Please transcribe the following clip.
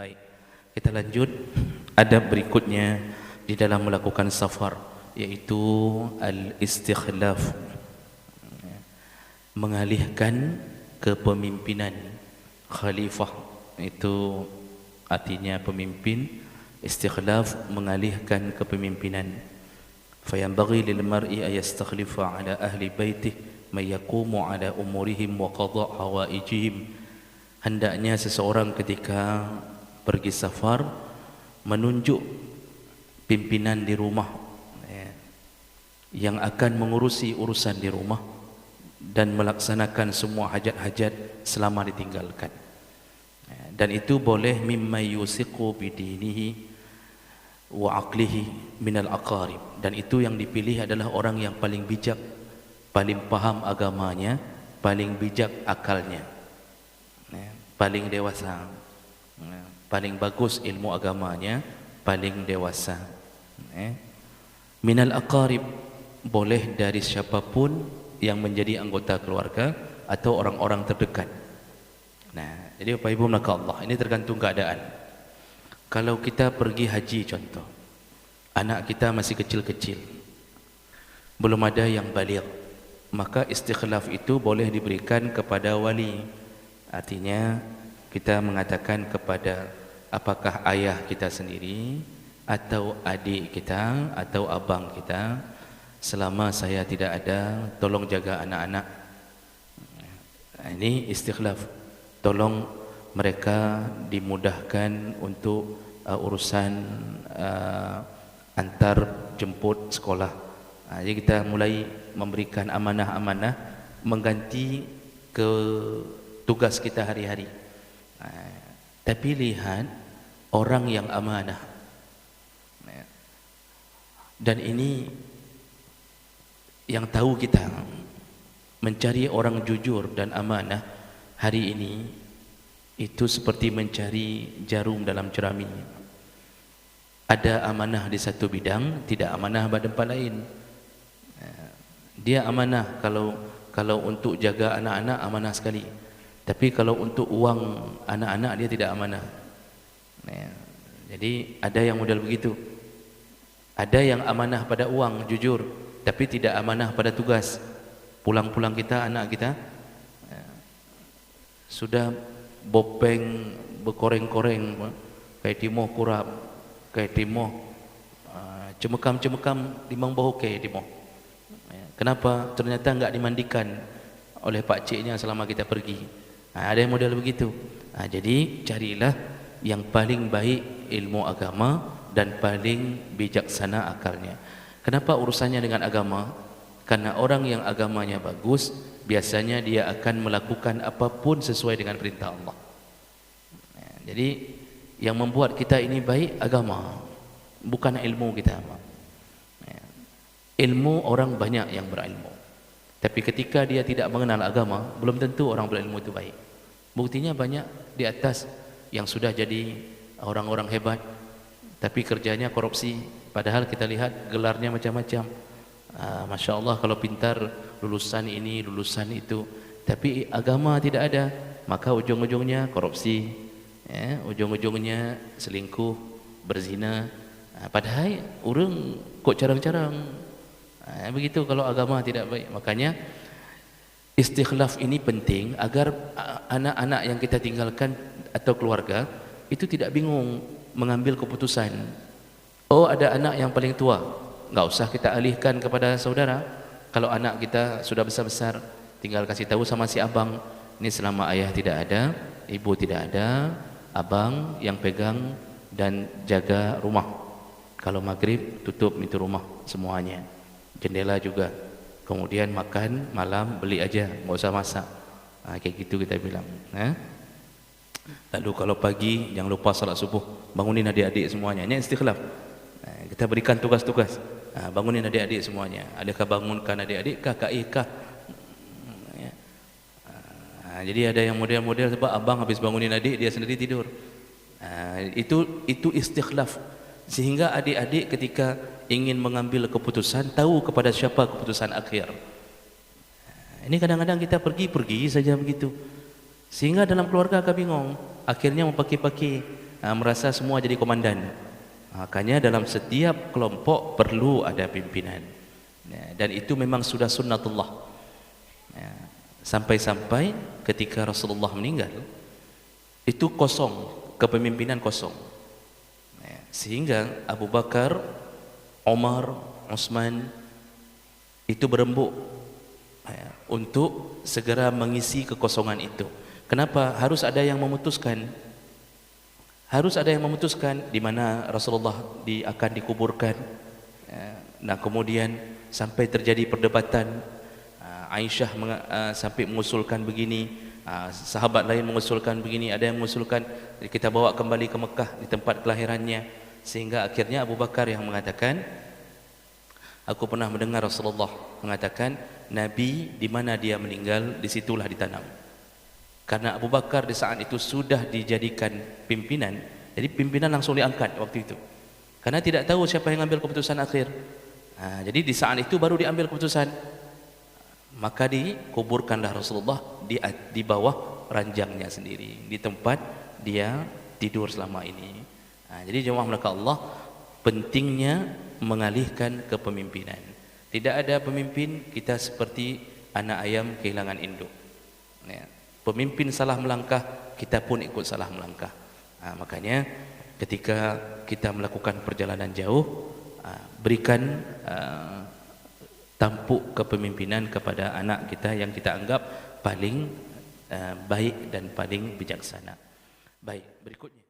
Baik, kita lanjut adab berikutnya di dalam melakukan safar, yaitu al-istikhlaf, mengalihkan kepemimpinan. Khalifah itu artinya pemimpin, istikhlaf mengalihkan kepemimpinan. Fayanbaghi lil mar'i ay yastakhlifa ala ahli baitihi may yaqumu ala umurihim wa qada' hawaijihim. Hendaknya seseorang ketika pergi safar menunjuk pimpinan di rumah yang akan mengurusi urusan di rumah dan melaksanakan semua hajat-hajat selama ditinggalkan. Dan itu boleh mimma yusiqu bidinihi wa aqlihi minal aqarib. Dan itu yang dipilih adalah orang yang paling bijak, paling paham agamanya, paling bijak akalnya, paling dewasa, paling bagus ilmu agamanya, paling dewasa. Minal aqarib, boleh dari siapapun yang menjadi anggota keluarga atau orang-orang terdekat. Nah, jadi Bapak Ibu maka Allah, ini tergantung keadaan. Kalau kita pergi haji contoh, anak kita masih kecil-kecil, belum ada yang baligh, maka istikhlaf itu boleh diberikan kepada wali. Artinya kita mengatakan kepada apakah ayah kita sendiri atau adik kita atau abang kita, selama saya tidak ada, tolong jaga anak-anak. Ini istikhlaf. Tolong mereka dimudahkan untuk urusan antar jemput sekolah. Jadi kita mulai memberikan amanah-amanah mengganti ke tugas kita hari-hari. Tapi lihat orang yang amanah. Dan ini yang tahu kita mencari orang jujur dan amanah hari ini itu seperti mencari jarum dalam cermin. Ada amanah di satu bidang, tidak amanah pada tempat lain. Dia amanah kalau untuk jaga anak-anak amanah sekali. Tapi kalau untuk uang anak-anak dia tidak amanah. Jadi ada yang model begitu. Ada yang amanah pada uang, jujur, tapi tidak amanah pada tugas. Pulang-pulang kita, anak kita sudah bopeng, berkoreng-koreng, kayak timoh kurap, kayak timoh cemekam-cemekam dimang bau kayak timoh. Kenapa? Ternyata enggak dimandikan oleh pak ciknya selama kita pergi. Ada yang model begitu. Jadi carilah yang paling baik ilmu agama dan paling bijaksana akalnya. Kenapa urusannya dengan agama? Karena orang yang agamanya bagus, biasanya dia akan melakukan apapun sesuai dengan perintah Allah. Jadi yang membuat kita ini baik agama, bukan ilmu kita. Ilmu orang banyak yang berilmu, tapi ketika dia tidak mengenal agama, belum tentu orang berilmu itu baik. Buktinya banyak di atas yang sudah jadi orang-orang hebat, tapi kerjanya korupsi. Padahal kita lihat gelarnya macam-macam. Masya Allah kalau pintar, lulusan ini, lulusan itu, tapi agama tidak ada, maka ujung-ujungnya korupsi, ujung-ujungnya selingkuh, berzina. Padahal orang kok carang-carang. Begitu kalau agama tidak baik. Makanya istikhlaf ini penting agar anak-anak yang kita tinggalkan atau keluarga itu tidak bingung mengambil keputusan. Oh, ada anak yang paling tua, enggak usah kita alihkan kepada saudara. Kalau anak kita sudah besar-besar, tinggal kasih tahu sama si abang, ini selama ayah tidak ada, ibu tidak ada, abang yang pegang dan jaga rumah. Kalau maghrib tutup pintu rumah semuanya, jendela juga. Kemudian makan malam beli aja, enggak usah masak. Kayak gitu kita bilang. Lalu kalau pagi jangan lupa salat subuh, bangunin adik-adik semuanya. Ini istikhlaf. Kita berikan tugas-tugas. Bangunin adik-adik semuanya. Adakah bangunkan adik-adik kah, kak kah? Jadi ada yang model-model sebab abang habis bangunin adik, dia sendiri tidur. Itu istikhlaf. Sehingga adik-adik ketika ingin mengambil keputusan, tahu kepada siapa keputusan akhir. Ini kadang-kadang kita pergi saja begitu. Sehingga dalam keluarga agak bingung. Akhirnya mempaki-paki. merasa semua jadi komandan. Makanya dalam setiap kelompok perlu ada pimpinan. Dan itu memang sudah sunnatullah. Sampai-sampai ketika Rasulullah meninggal, itu kosong, kepemimpinan kosong. Sehingga Abu Bakar, Umar, Utsman itu berembuk untuk segera mengisi kekosongan itu. Kenapa? Harus ada yang memutuskan. Harus ada yang memutuskan di mana Rasulullah akan dikuburkan. Nah, kemudian sampai terjadi perdebatan. Aisyah sampai mengusulkan begini, sahabat lain mengusulkan begini, ada yang mengusulkan kita bawa kembali ke Mekah di tempat kelahirannya, sehingga akhirnya Abu Bakar yang mengatakan, aku pernah mendengar Rasulullah mengatakan, Nabi di mana dia meninggal, disitulah ditanam. Karena Abu Bakar di saat itu sudah dijadikan pimpinan, jadi pimpinan langsung diangkat waktu itu. Karena tidak tahu siapa yang ambil keputusan akhir. Jadi di saat itu baru diambil keputusan. Maka dikuburkanlah Rasulullah di bawah ranjangnya sendiri, di tempat dia tidur selama ini. Jadi jemaah melakukan Allah, pentingnya mengalihkan kepemimpinan. Tidak ada pemimpin, kita seperti anak ayam kehilangan induk. Pemimpin salah melangkah, kita pun ikut salah melangkah. Makanya ketika kita melakukan perjalanan jauh, berikan tampuk kepemimpinan kepada anak kita yang kita anggap paling baik dan paling bijaksana. Baik, berikutnya.